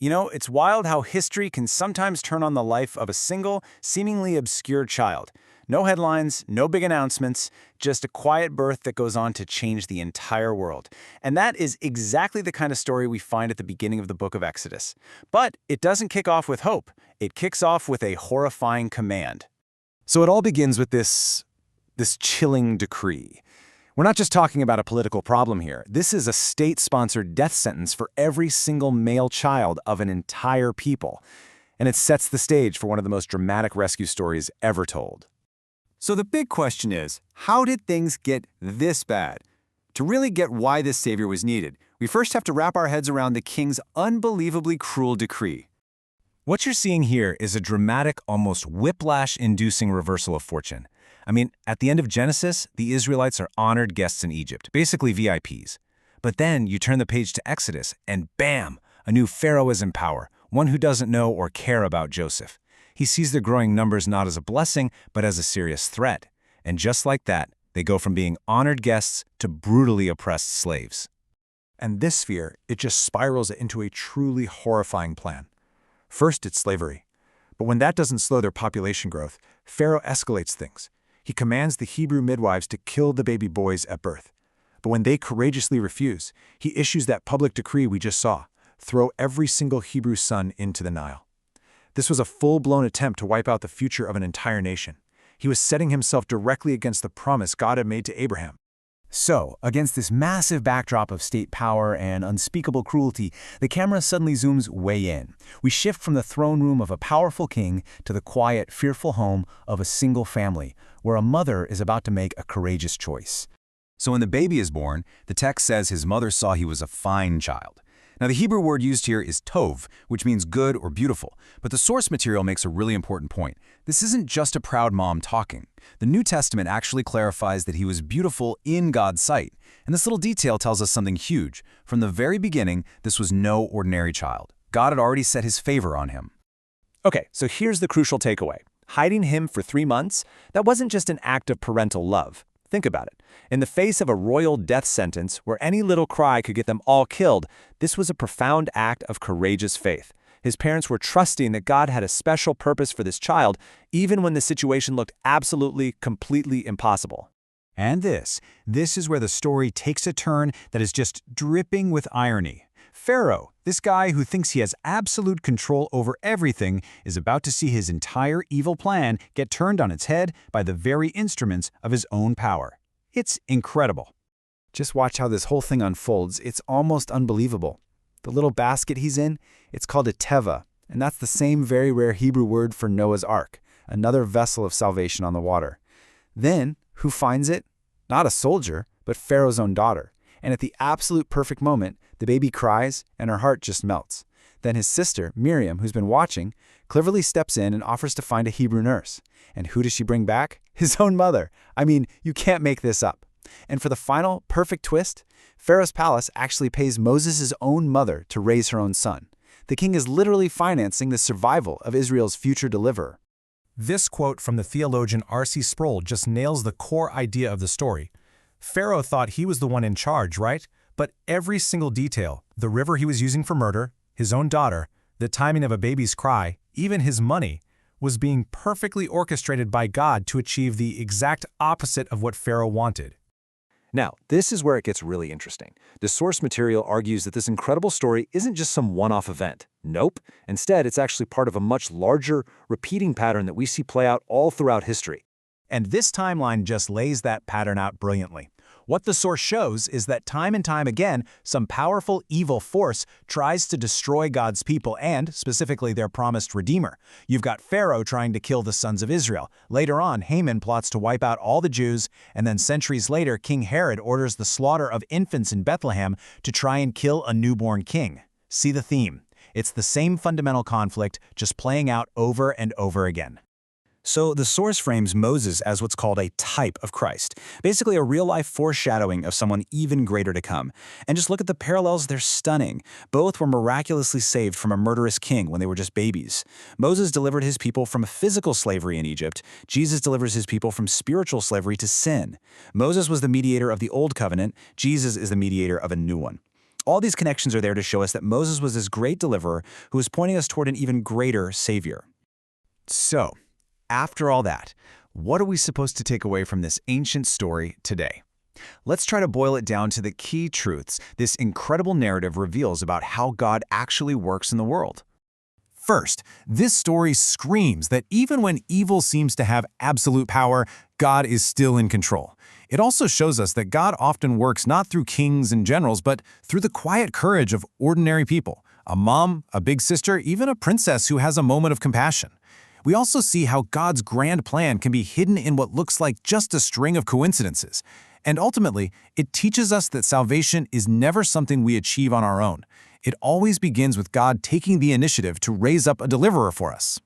You know, it's wild how history can sometimes turn on the life of a single, seemingly obscure child. No headlines, no big announcements, just a quiet birth that goes on to change the entire world. And that is exactly the kind of story we find at the beginning of the book of Exodus. But it doesn't kick off with hope. It kicks off with a horrifying command. So it all begins with this chilling decree. We're not just talking about a political problem here. This is a state-sponsored death sentence for every single male child of an entire people. And it sets the stage for one of the most dramatic rescue stories ever told. So the big question is, how did things get this bad? To really get why this savior was needed, we first have to wrap our heads around the king's unbelievably cruel decree. What you're seeing here is a dramatic, almost whiplash-inducing reversal of fortune. I mean, at the end of Genesis, the Israelites are honored guests in Egypt, basically VIPs. But then you turn the page to Exodus, and bam, a new Pharaoh is in power, one who doesn't know or care about Joseph. He sees the growing numbers not as a blessing, but as a serious threat. And just like that, they go from being honored guests to brutally oppressed slaves. And this fear, it just spirals into a truly horrifying plan. First, it's slavery. But when that doesn't slow their population growth, Pharaoh escalates things. He commands the Hebrew midwives to kill the baby boys at birth. But when they courageously refuse, he issues that public decree we just saw: throw every single Hebrew son into the Nile. This was a full-blown attempt to wipe out the future of an entire nation. He was setting himself directly against the promise God had made to Abraham. So, against this massive backdrop of state power and unspeakable cruelty, the camera suddenly zooms way in. We shift from the throne room of a powerful king to the quiet, fearful home of a single family, where a mother is about to make a courageous choice. So when the baby is born, the text says his mother saw he was a fine child. Now the Hebrew word used here is tov, which means good or beautiful, but the source material makes a really important point. This isn't just a proud mom talking. The New Testament actually clarifies that he was beautiful in God's sight, and this little detail tells us something huge. From the very beginning, this was no ordinary child. God had already set his favor on him. Okay, so here's the crucial takeaway. Hiding him for 3 months, that wasn't just an act of parental love. Think about it. In the face of a royal death sentence where any little cry could get them all killed, this was a profound act of courageous faith. His parents were trusting that God had a special purpose for this child, even when the situation looked absolutely, completely impossible. And this is where the story takes a turn that is just dripping with irony. Pharaoh, this guy who thinks he has absolute control over everything, is about to see his entire evil plan get turned on its head by the very instruments of his own power. It's incredible. Just watch how this whole thing unfolds. It's almost unbelievable. The little basket he's in, it's called a teva, and that's the same very rare Hebrew word for Noah's Ark, another vessel of salvation on the water. Then, who finds it? Not a soldier, but Pharaoh's own daughter. And at the absolute perfect moment, the baby cries and her heart just melts. Then his sister, Miriam, who's been watching, cleverly steps in and offers to find a Hebrew nurse. And who does she bring back? His own mother. I mean, you can't make this up. And for the final, perfect twist, Pharaoh's palace actually pays Moses' own mother to raise her own son. The king is literally financing the survival of Israel's future deliverer. This quote from the theologian R.C. Sproul just nails the core idea of the story. Pharaoh thought he was the one in charge, right? But every single detail, the river he was using for murder, his own daughter, the timing of a baby's cry, even his money, was being perfectly orchestrated by God to achieve the exact opposite of what Pharaoh wanted. Now, this is where it gets really interesting. The source material argues that this incredible story isn't just some one-off event. Nope. Instead, it's actually part of a much larger, repeating pattern that we see play out all throughout history. And this timeline just lays that pattern out brilliantly. What the source shows is that time and time again, some powerful evil force tries to destroy God's people and, specifically, their promised Redeemer. You've got Pharaoh trying to kill the sons of Israel. Later on, Haman plots to wipe out all the Jews, and then centuries later, King Herod orders the slaughter of infants in Bethlehem to try and kill a newborn king. See the theme. It's the same fundamental conflict, just playing out over and over again. So the source frames Moses as what's called a type of Christ, basically a real-life foreshadowing of someone even greater to come. And just look at the parallels, they're stunning. Both were miraculously saved from a murderous king when they were just babies. Moses delivered his people from physical slavery in Egypt. Jesus delivers his people from spiritual slavery to sin. Moses was the mediator of the Old Covenant. Jesus is the mediator of a new one. All these connections are there to show us that Moses was this great deliverer who was pointing us toward an even greater Savior. So, after all that, what are we supposed to take away from this ancient story today? Let's try to boil it down to the key truths this incredible narrative reveals about how God actually works in the world. First, this story screams that even when evil seems to have absolute power, God is still in control. It also shows us that God often works not through kings and generals, but through the quiet courage of ordinary people, a mom, a big sister, even a princess who has a moment of compassion. We also see how God's grand plan can be hidden in what looks like just a string of coincidences. And ultimately, it teaches us that salvation is never something we achieve on our own. It always begins with God taking the initiative to raise up a deliverer for us.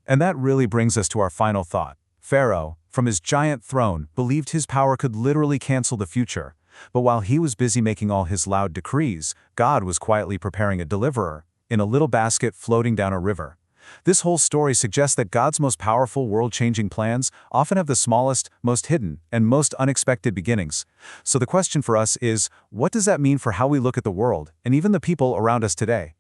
And that really brings us to our final thought. Pharaoh, from his giant throne, believed his power could literally cancel the future. But while he was busy making all his loud decrees, God was quietly preparing a deliverer in a little basket floating down a river. This whole story suggests that God's most powerful world-changing plans often have the smallest, most hidden, and most unexpected beginnings. So the question for us is, what does that mean for how we look at the world and even the people around us today?